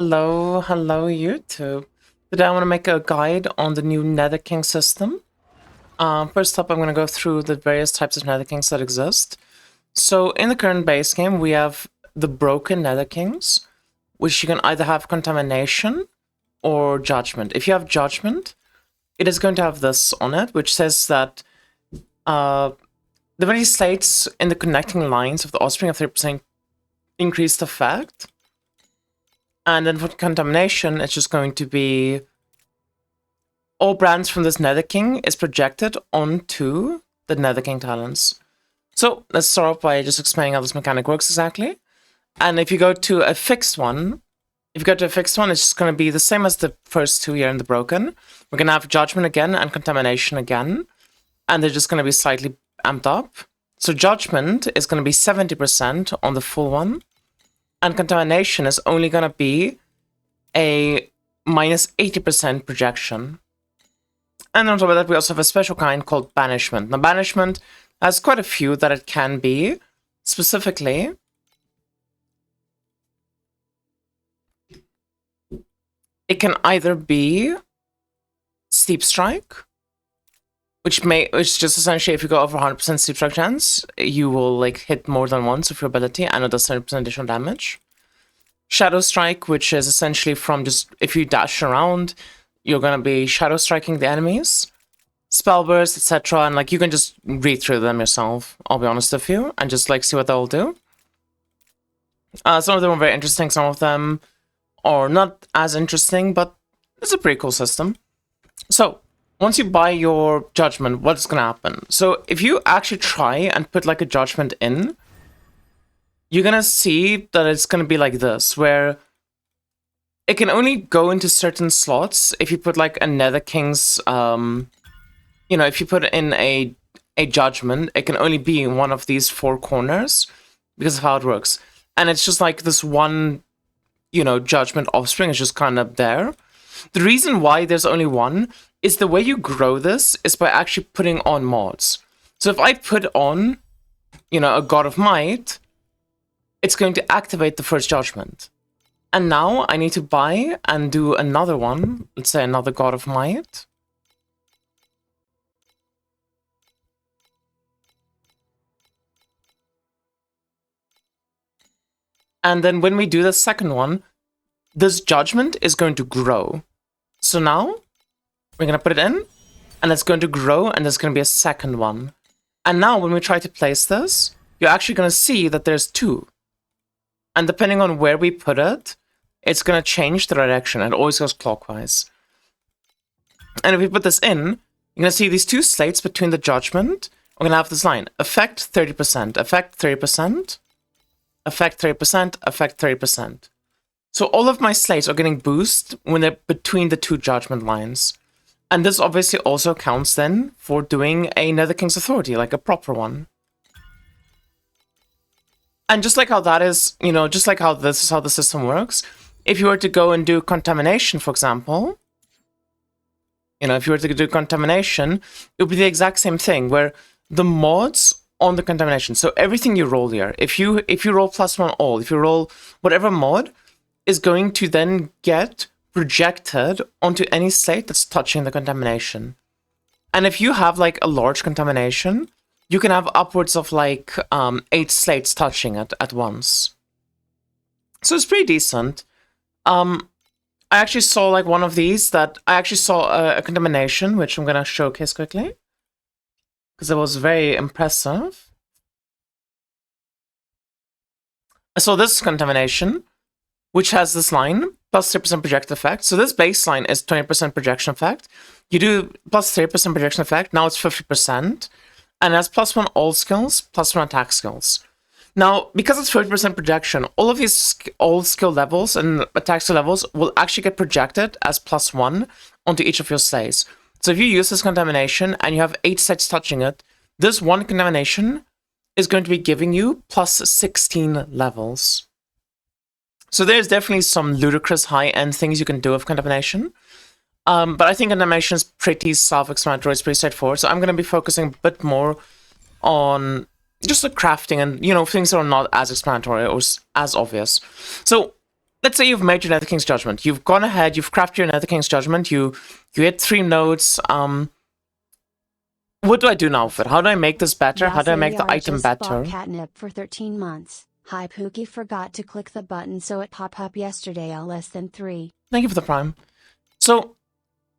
Hello YouTube. Today I want to make a guide on the new Nether King system. First up, I'm going to go through the various types of Nether Kings that exist. So in the current base game, we have the broken Nether Kings, which you can either have contamination or judgment. If you have judgment, it is going to have this on it, which says that the very slates in the connecting lines of the offspring have 30% increased effect. And then for contamination, it's just going to be all brands from this Nether King is projected onto the Nether King talents. So let's start off by just explaining how this mechanic works exactly. And if you go to a fixed one, it's just going to be the same as the first two here in the broken. We're going to have judgment again and contamination again. And they're just going to be slightly amped up. So judgment is going to be 70% on the full one. And contamination is only going to be a minus 80% projection. And on top of that, we also have a special kind called banishment. Now, banishment has quite a few that it can be. Specifically, it can either be steep strike, which just essentially, if you go over 100% steep strike chance, you will like hit more than once with your ability, and it does 30% additional damage. Shadow strike, which is essentially from just if you dash around, you're gonna be shadow striking the enemies. Spell burst, etc., and like you can just read through them yourself. I'll be honest with you, and just like see what they'll do. Some of them are very interesting. Some of them are not as interesting, but it's a pretty cool system. So once you buy your judgment, what's gonna happen? So if you actually try and put like a judgment in, you're gonna see that it's gonna be like this, where it can only go into certain slots if you put like a Nether King's, if you put in a judgment, it can only be in one of these four corners because of how it works. And it's just like this one, judgment offspring is just kind of there. The reason why there's only one is the way you grow this is by actually putting on mods. So if I put on, a God of Might, it's going to activate the first judgment. And now I need to buy and do another one. Let's say another God of Might. And then when we do the second one, this judgment is going to grow. So now we're going to put it in, and it's going to grow, and there's going to be a second one. And now when we try to place this, you're actually going to see that there's two. And depending on where we put it, it's going to change the direction. It always goes clockwise. And if we put this in, you're going to see these two slates between the judgment. We're going to have this line, effect 30%, effect 30%, effect 30%, effect 30%. So all of my slates are getting boost when they're between the two judgment lines. And this obviously also counts then for doing a Nether King's Authority, like a proper one. And just like how that is, just like how this is how the system works, if you were to go and do contamination, for example, if you were to do contamination, it would be the exact same thing, where the mods on the contamination, so everything you roll here, if you roll +1 all, if you roll whatever mod, is going to then get projected onto any slate that's touching the contamination. And if you have like a large contamination, you can have upwards of like 8 slates touching it at once. So it's pretty decent. I actually saw like one of these that I actually saw a contamination, which I'm gonna showcase quickly because it was very impressive. I saw this contamination, which has this line, plus 3% projection effect. So this baseline is 20% projection effect. You do plus 3% projection effect, now it's 50%. And it has +1 all skills, +1 attack skills. Now, because it's 30% projection, all of these all skill levels and attack skill levels will actually get projected as +1 onto each of your slates. So if you use this contamination and you have 8 sets touching it, this one contamination is going to be giving you +16 levels. So there's definitely some ludicrous high-end things you can do with contamination. But I think contamination is pretty self-explanatory, it's pretty straightforward. So I'm going to be focusing a bit more on just the crafting and, things that are not as explanatory or as obvious. So let's say you've made your Nether King's Judgment. You've gone ahead, you've crafted your Nether King's Judgment, you hit 3 nodes. What do I do now with it? How do I make this better? How do I make the item better? Catnip for 13 months. Hi Pookie, forgot to click the button so it pop up yesterday less than 3. Thank you for the prime. So,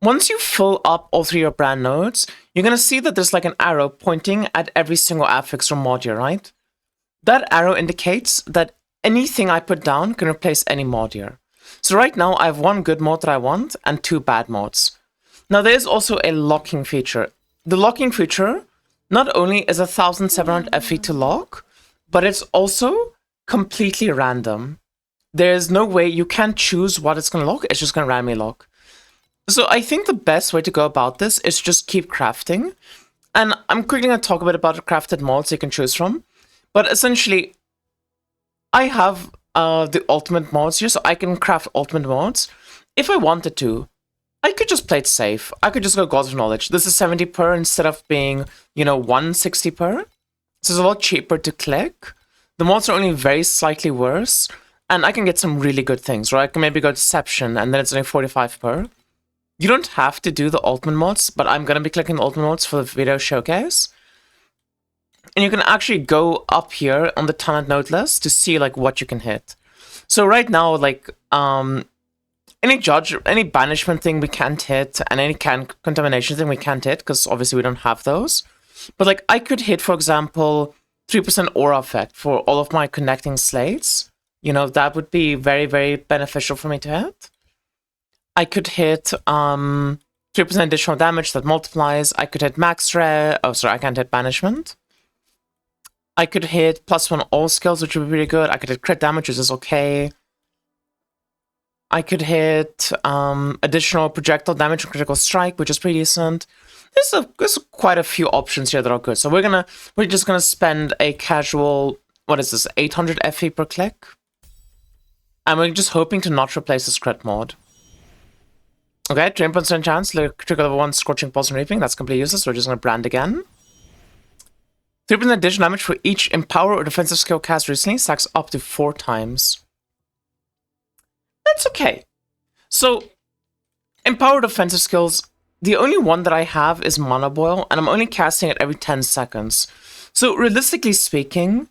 once you fill up all 3 of your brand nodes, you're going to see that there's like an arrow pointing at every single affix or mod here, right? That arrow indicates that anything I put down can replace any mod here. So right now, I have 1 good mod that I want and 2 bad mods. Now, there is also a locking feature. The locking feature not only is 1700 FE to lock, but it's also completely random. There's no way you can't choose what it's going to lock, it's just going to randomly lock. So I think the best way to go about this is just keep crafting. And I'm quickly going to talk a bit about the crafted mods you can choose from. But essentially, I have the ultimate mods here, so I can craft ultimate mods. If I wanted to, I could just play it safe. I could just go Gods of Knowledge. This is 70 per instead of being, 160 per. So it's a lot cheaper to click. The mods are only very slightly worse. And I can get some really good things, right? I can maybe go Deception, and then it's only 45 per. You don't have to do the ultimate mods, but I'm going to be clicking the ultimate mods for the video showcase. And you can actually go up here on the talent node list to see like what you can hit. So right now, like any banishment thing we can't hit, and any contamination thing we can't hit, because obviously we don't have those. But like I could hit, for example, 3% aura effect for all of my connecting slates. That would be very, very beneficial for me to hit. I could hit 3% additional damage that multiplies. I could hit max rare. Oh, sorry, I can't hit banishment. I could hit +1 all skills, which would be really good. I could hit crit damage, which is okay. I could hit additional projectile damage and critical strike, which is pretty decent. There's quite a few options here that are good. So we're just gonna spend a casual, what is this, 800 FE per click, and we're just hoping to not replace this crit mod. Okay, 20% chance, critical level 1 Scorching Pulse and Reaping. That's completely useless. We're just gonna brand again. 3% additional damage for each empower or defensive skill cast recently, stacks up to 4 times. That's okay. So, empowered offensive skills, the only one that I have is Mana Boil, and I'm only casting it every 10 seconds. So, realistically speaking,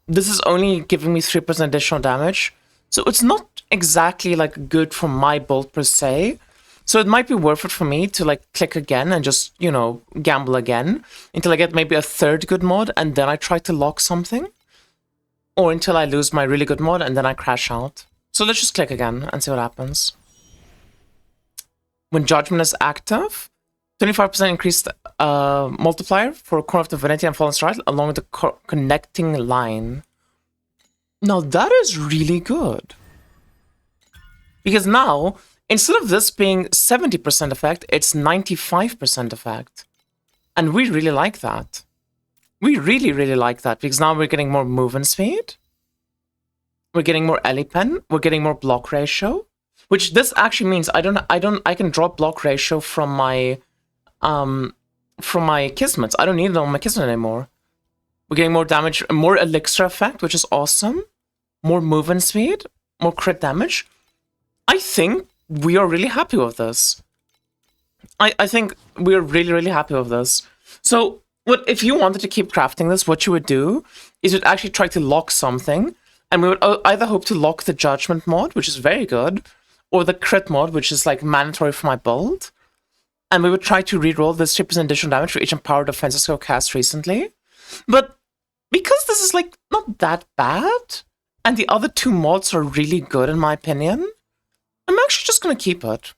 this is only giving me 3% additional damage. So, it's not exactly like good for my build per se. So, it might be worth it for me to like click again and just, gamble again until I get maybe a 3rd good mod and then I try to lock something. Or until I lose my really good mod and then I crash out. So let's just click again and see what happens. When Judgment is active, 25% increased multiplier for Corner of Divinity and Fallen Stride along with the connecting line. Now that is really good. Because now, instead of this being 70% effect, it's 95% effect. And we really like that. We really, really like that because now we're getting more movement speed. We're getting more Elipen. We're getting more block ratio, which this actually means I can drop block ratio from my Kismets. I don't need it on my Kismet anymore. We're getting more damage, more elixir effect, which is awesome. More movement speed, more crit damage. I think we are really happy with this. I think we're really, really happy with this. So if you wanted to keep crafting this, what you would do is you'd actually try to lock something. And we would either hope to lock the Judgment mod, which is very good, or the Crit mod, which is like mandatory for my build. And we would try to reroll this 3% additional damage for each empowered defensive skill cast recently. But because this is like not that bad, and the other 2 mods are really good in my opinion, I'm actually just going to keep it.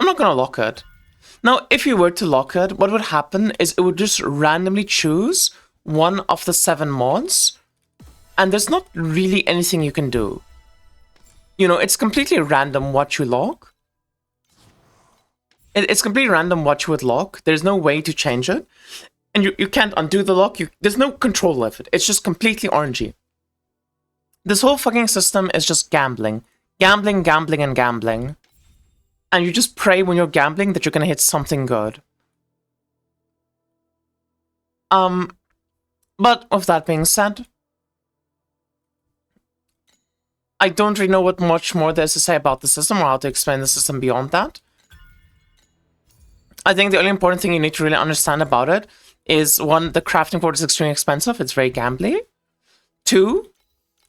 I'm not going to lock it. Now, if you were to lock it, what would happen is it would just randomly choose one of the 7 mods. And there's not really anything you can do. It's completely random what you lock. It's completely random what you would lock. There's no way to change it. And you can't undo the lock. There's no control of it. It's just completely RNG. This whole fucking system is just gambling. Gambling, gambling, and gambling. And you just pray when you're gambling that you're gonna hit something good. But with that being said, I don't really know what much more there's to say about the system or how to explain the system beyond that. I think the only important thing you need to really understand about it is, one, the crafting board is extremely expensive. It's very gambly. Two,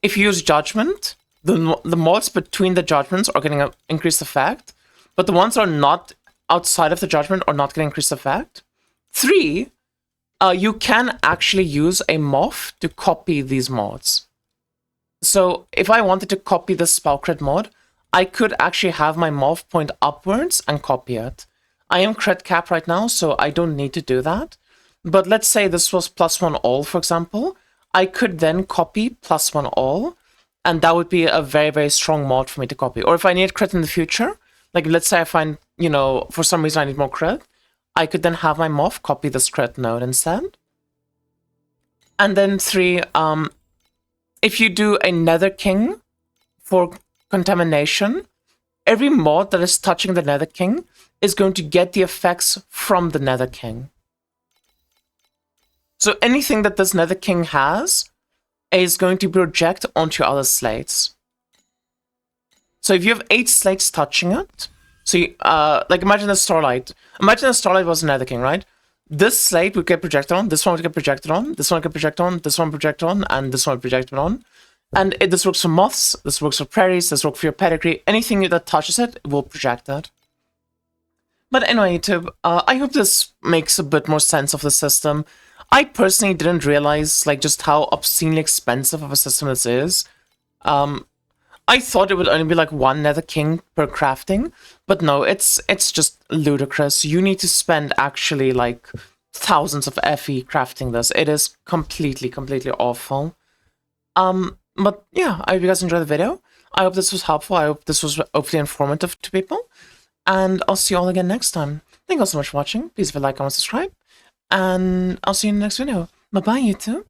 if you use judgment, the mods between the judgments are getting an increased effect, but the ones that are not outside of the judgment are not getting increased effect. Three, you can actually use a moth to copy these mods. So if I wanted to copy the spell crit mod, I could actually have my moth point upwards and copy it. I am crit cap right now, so I don't need to do that. But let's say this was +1 all, for example. I could then copy +1 all, and that would be a very, very strong mod for me to copy. Or if I need crit in the future, like let's say I find, you know, for some reason I need more crit, I could then have my moth copy this crit node instead. And then 3, if you do a nether king for contamination, every mod that is touching the nether king is going to get the effects from the nether king. So anything that this nether king has is going to project onto other slates. So if you have 8 slates touching it, so you, like imagine a starlight. Imagine a starlight was a nether king, right? This slate would get projected on, this one would get projected on, this one would get projected on, this one projected on, and this one projected on. And this works for moths, this works for prairies, this works for your pedigree. Anything that touches it will project that. But anyway, YouTube, I hope this makes a bit more sense of the system. I personally didn't realize like just how obscenely expensive of a system this is. I thought it would only be like 1 nether king per crafting, but no, it's just ludicrous. You need to spend actually like thousands of FE crafting this. It is completely awful. But yeah, I hope you guys enjoyed the video. I hope this was helpful. I hope this was hopefully informative to people. And I'll see you all again next time. Thank you all so much for watching. Please leave a like, comment, subscribe. And I'll see you in the next video. Bye-bye, YouTube.